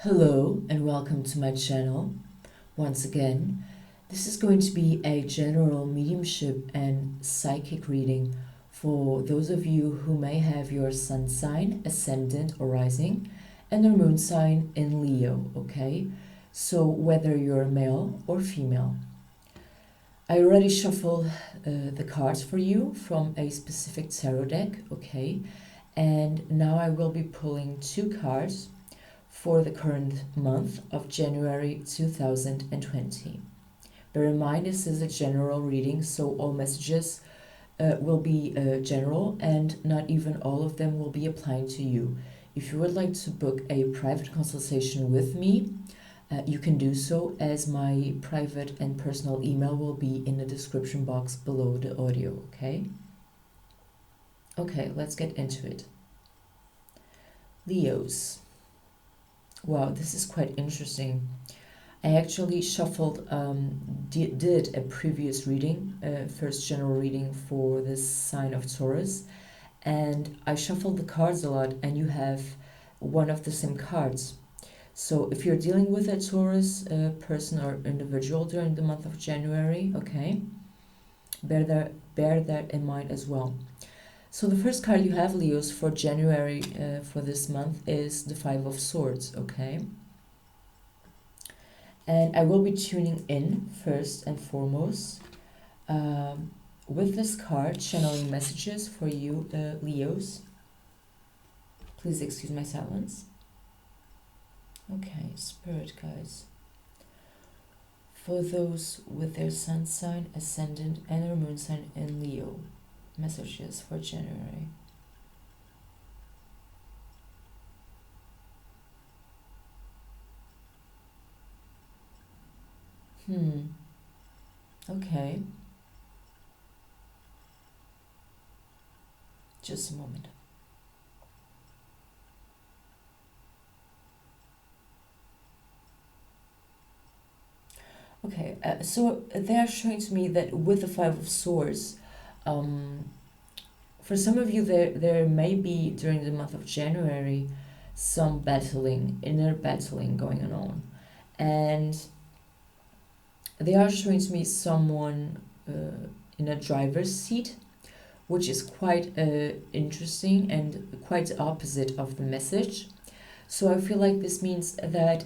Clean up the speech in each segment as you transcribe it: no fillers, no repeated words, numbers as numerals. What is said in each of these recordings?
Hello and welcome to my channel. Once again, this is going to be a general mediumship and psychic reading for those of you who may have your sun sign, ascendant or rising, and their moon sign in Leo, okay? So whether you're male or female. I already shuffled the cards for you from a specific tarot deck, okay? And now I will be pulling two cards for the current month of January 2020. Bear in mind, this is a general reading, so all messages will be general and not even all of them will be applying to you. If you would like to book a private consultation with me, you can do so, as my private and personal email will be in the description box below the audio, okay? Okay, let's get into it. Leos. Wow, this is quite interesting. I actually shuffled, did a previous reading, first general reading for this sign of Taurus, and I shuffled the cards a lot, and you have one of the same cards. So if you're dealing with a Taurus person or individual during the month of January, okay, bear that in mind as well. So the first card you have, Leos, for January, for this month, is the Five of Swords, okay? And I will be tuning in first and foremost with this card, channeling messages for you, Leos. Please excuse my silence. Okay, Spirit guides. For those with their sun sign, ascendant, and their moon sign in Leo. Messages for January. Okay. Just a moment. Okay, so they are showing to me that with the Five of Swords, for some of you, there may be during the month of January some inner battling going on, and they are showing to me someone in a driver's seat, which is quite interesting and quite the opposite of the message. So I feel like this means that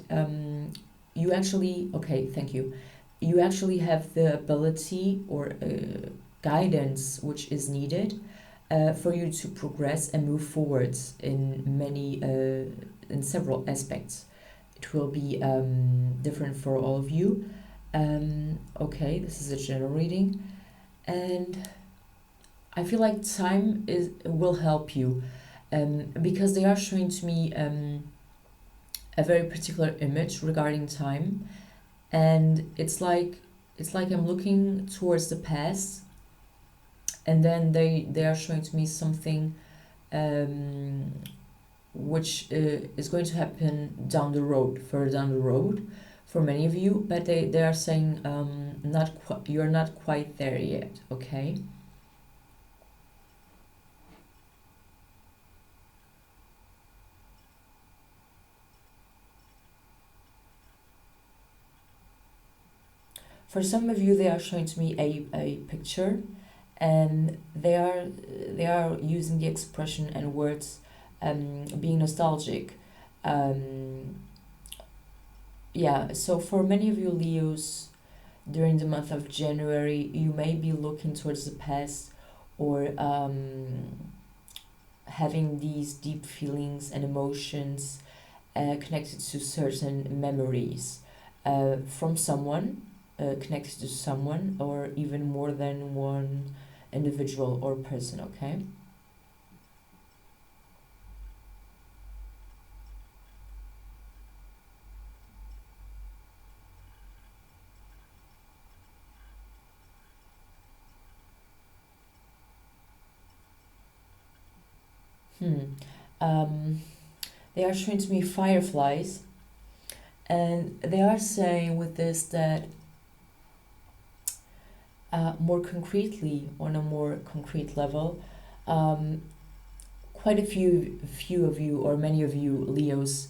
you actually, okay, thank you. You actually have the ability or guidance which is needed for you to progress and move forwards in several aspects. It will be different for all of you. Okay, this is a general reading, and I feel like time will help you, because they are showing to me a very particular image regarding time, and it's like I'm looking towards the past, and then they are showing to me something which is going to happen further down the road for many of you, but they are saying you're not quite there yet, okay? For some of you, they are showing to me a picture, and they are using the expression and words being nostalgic. Yeah, so for many of you Leos, during the month of January, you may be looking towards the past, or having these deep feelings and emotions connected to certain memories from someone, connected to someone, or even more than one individual or person, okay? They are showing to me fireflies, and they are saying with this that more concretely, on a more concrete level, quite a few of you, or many of you Leos,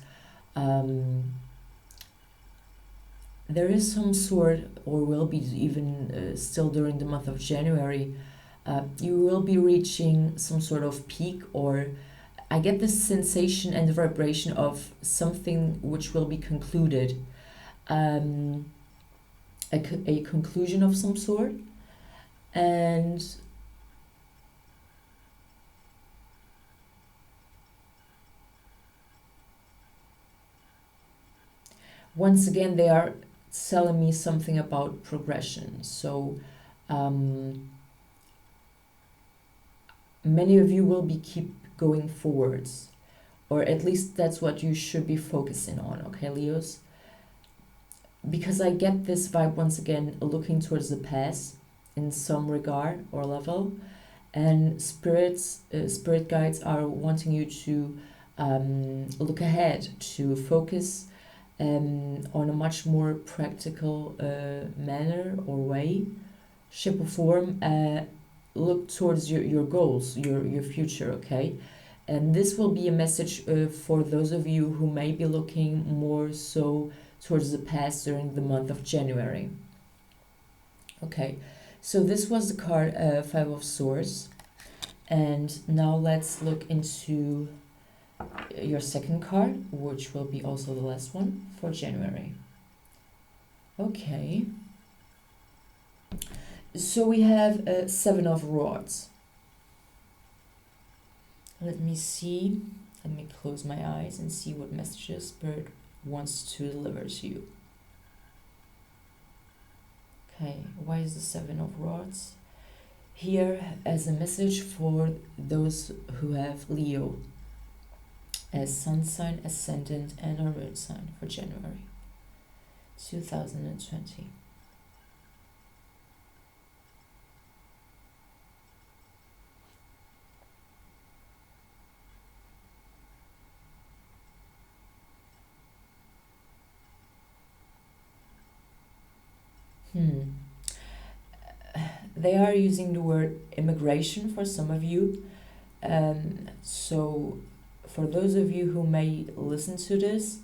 There is some sort, or will be even still during the month of January, you will be reaching some sort of peak, or I get this sensation and the vibration of something which will be concluded, a conclusion of some sort. And once again, they are telling me something about progression. So many of you will be keep going forwards, or at least that's what you should be focusing on, okay, Leos? Because I get this vibe once again, looking towards the past in some regard or level, and spirit guides are wanting you to look ahead, to focus on a much more practical manner or way, shape or form. Look towards your goals, your future, okay? And this will be a message for those of you who may be looking more so towards the past during the month of January. Okay, so this was the card Five of Swords. And now let's look into your second card, which will be also the last one for January. Okay. So we have Seven of Rods. Let me see. Let me close my eyes and see what messages Spirit wants to deliver to you. Okay, why is the Seven of Rods here as a message for those who have Leo as sun sign, ascendant, and or moon sign for January 2020. They are using the word immigration for some of you. So for those of you who may listen to this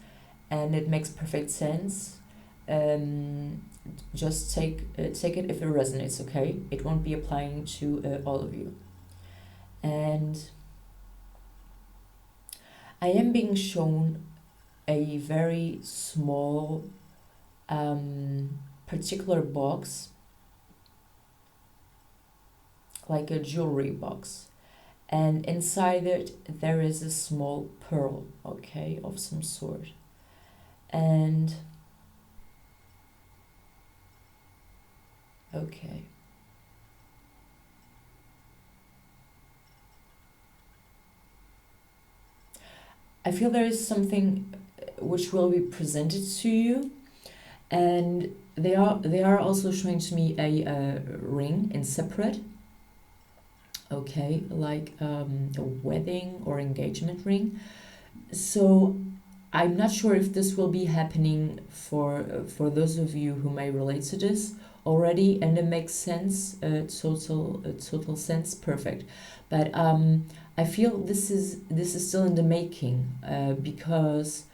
and it makes perfect sense, just take it if it resonates, okay? It won't be applying to all of you. And I am being shown a very small particular box, like a jewelry box, and inside it there is a small pearl, okay, of some sort. And okay, I feel there is something which will be presented to you, and they are also showing to me a ring in separate, okay, like a wedding or engagement ring. So I'm not sure if this will be happening for those of you who may relate to this already, and it makes sense, total sense, perfect. But I feel this is still in the making, because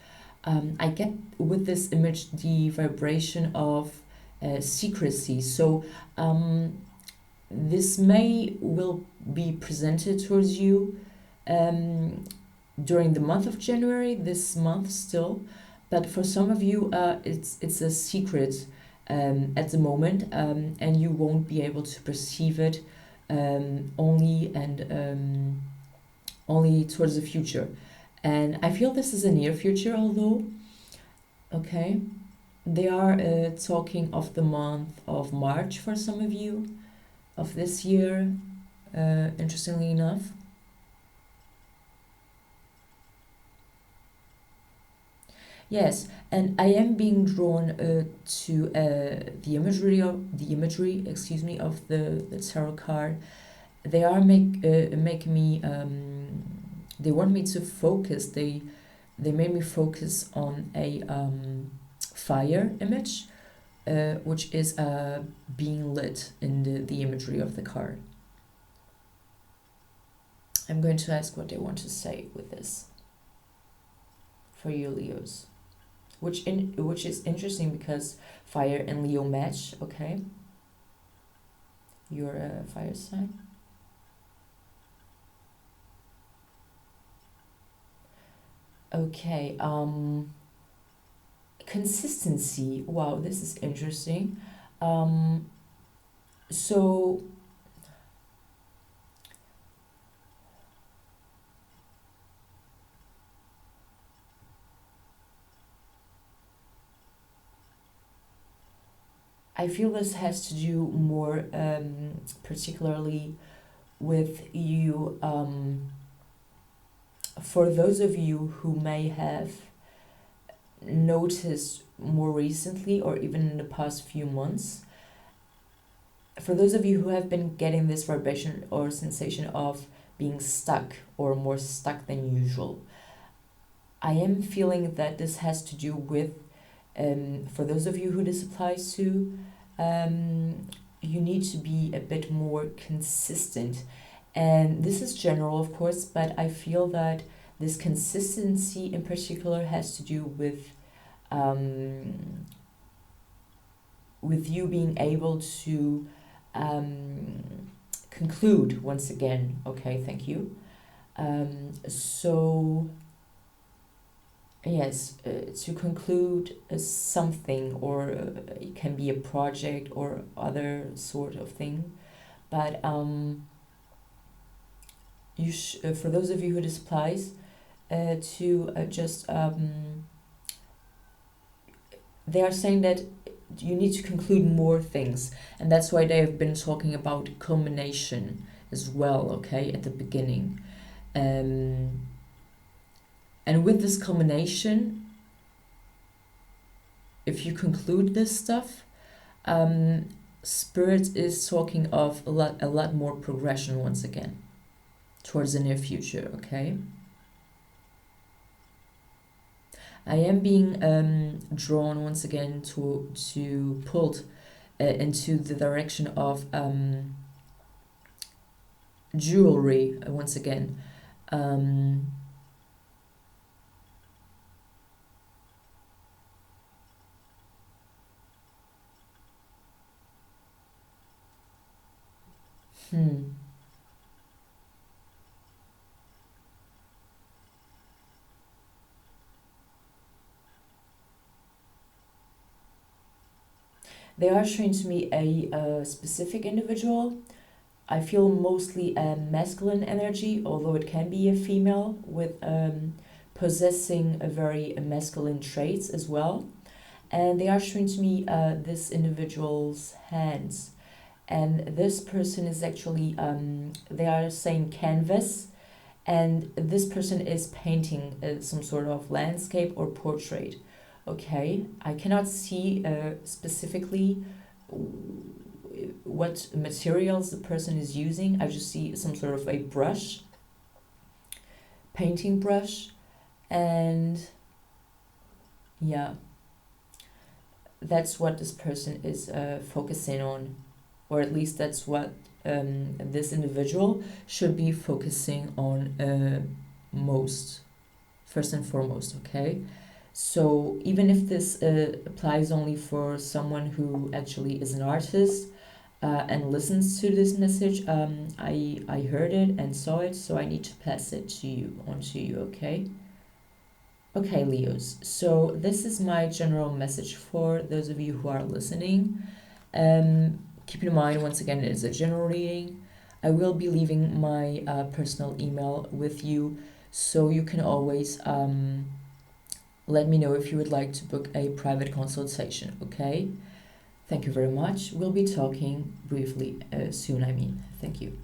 I get with this image the vibration of secrecy. So this will be presented towards you during the month of January, this month still, but for some of you it's a secret at the moment, and you won't be able to perceive it only towards the future. And I feel this is a near future, although, okay, they are talking of the month of March for some of you of this year, interestingly enough. Yes, and I am being drawn to the imagery of the tarot card. They are making me. They want me to focus. They made me focus on a fire image, which is being lit in the imagery of the card. I'm going to ask what they want to say with this for you, Leos. which is interesting because fire and Leo match. Okay, you're a fire sign. Okay, consistency. Wow, this is interesting. Um, so I feel this has to do more, particularly with you. For those of you who may have noticed more recently or even in the past few months, for those of you who have been getting this vibration or sensation of being stuck or more stuck than usual, I am feeling that this has to do with, for those of you who this applies to, you need to be a bit more consistent. And this is general, of course, but I feel that this consistency in particular has to do with you being able to conclude once again. Okay, thank you. So yes, to conclude something, or it can be a project or other sort of thing, but for those of you who this applies, to just they are saying that you need to conclude more things, and that's why they have been talking about culmination as well. Okay, at the beginning, and with this culmination, if you conclude this stuff, Spirit is talking of a lot more progression once again towards the near future. Okay, I am being drawn once again to pulled into the direction of jewelry once again. They are showing to me a specific individual. I feel mostly a masculine energy, although it can be a female with possessing a very masculine traits as well. And they are showing to me this individual's hands. And this person is actually, they are saying canvas, and this person is painting some sort of landscape or portrait. Okay, I cannot see specifically what materials the person is using. I just see some sort of a brush, painting brush, and yeah, that's what this person is focusing on, or at least that's what this individual should be focusing on first and foremost. Okay, so even if this applies only for someone who actually is an artist and listens to this message, I heard it and saw it, so I need to pass it on to you. Okay. Okay, Leos. So this is my general message for those of you who are listening. Keep in mind, once again, it is a general reading. I will be leaving my personal email with you, so you can always let me know if you would like to book a private consultation. Okay? Thank you very much. We'll be talking briefly soon. Thank you.